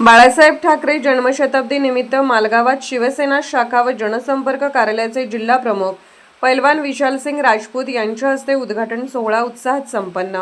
बाळासाहेब ठाकरे जन्मशताब्दी निमित्त मालगावात शिवसेना शाखा व जनसंपर्क कार्यालयाचे जिल्हा प्रमुख पैलवान विशालसिंग राजपूत यांच्या हस्ते उद्घाटन सोहळा उत्साहात संपन्न।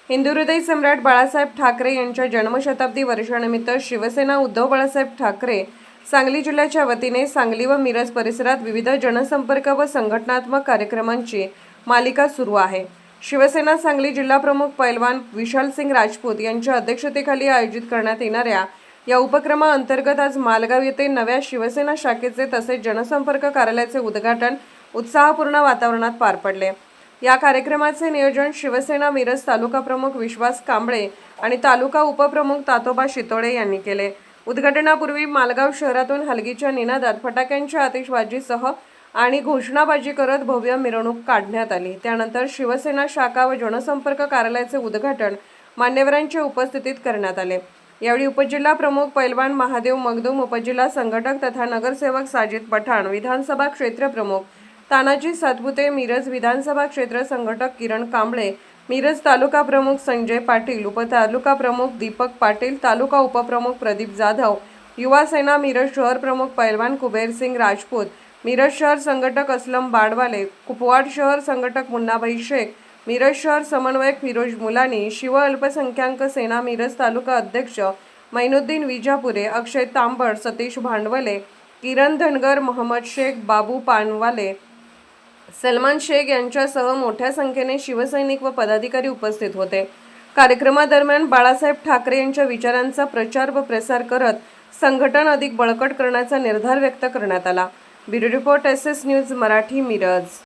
हिंदुहृदय सम्राट बाळासाहेब ठाकरे यांच्या जन्मशताब्दी वर्षानिमित्त शिवसेना उद्धव बाळासाहेब ठाकरे सांगली जिल्ह्याच्या वतीने सांगली व मिरज परिसरात विविध जनसंपर्क व संघटनात्मक कार्यक्रमांची मालिका सुरू आहे। शिवसेना सांगली जिल्हा प्रमुख पैलवान विशालसिंग राजपूत यांच्या अध्यक्षतेखाली आयोजित करण्यात येणाऱ्या या उपक्रमाअंतर्गत आज मालगाव येथे नव्या शिवसेना शाखेचे तसेच जनसंपर्क कार्यालयाचे उद्घाटन उत्साहपूर्ण वातावरणात पार पडले। या कार्यक्रमाचे नियोजन शिवसेना मिरज तालुका प्रमुख विश्वास कांबळे आणि तालुका उपप्रमुख तातोबा शितोळे यांनी केले। उद्घाटनापूर्वी मालगाव शहरातून हलगीच्या निनादात फटाक्यांच्या आतिषबाजीसह आणि घोषणाबाजी करत भव्य मिरवणूक काढण्यात आली। त्यानंतर शिवसेना शाखा व जनसंपर्क कार्यालयाचे उद्घाटन मान्यवरांच्या उपस्थितीत करण्यात आले। यावेळी उपजिल्हा प्रमुख पैलवान महादेव मगदूम, उपजिल्हा संघटक तथा नगरसेवक साजिद पठाण, विधानसभा क्षेत्र प्रमुख तानाजी सातपुते, मिरज विधानसभा क्षेत्र संघटक किरण कांबळे, मिरज तालुका प्रमुख संजय पाटील, उपतालुका प्रमुख दीपक पाटील, तालुका उपप्रमुख प्रदीप जाधव, युवा सेना मिरज शहर प्रमुख पैलवान कुबेर सिंग राजपूत, मिरज शहर संघटक असलम बाडवाले, कुपवाड शहर संघटक मुन्नाभाई शेख, मिरज शहर समन्वयक फिरोज मुलानी, शिव अल्पसंख्याक सेना मिरज तालुका अध्यक्ष मैनुद्दीन विजापुरे, अक्षय तांबड, सतीश भांडवले, किरण धनगर, मोहम्मद शेख, बाबू पानवाले, सलमान शेख यांच्यासह मोठ्या संख्येने शिवसैनिक व पदाधिकारी उपस्थित होते। कार्यक्रमादरम्यान बाळासाहेब ठाकरे यांच्या विचारांचा प्रचार व प्रसार करत संघटन अधिक बळकट करण्याचा निर्धार व्यक्त करण्यात आला। Bureau report SS news Marathi, Miraj.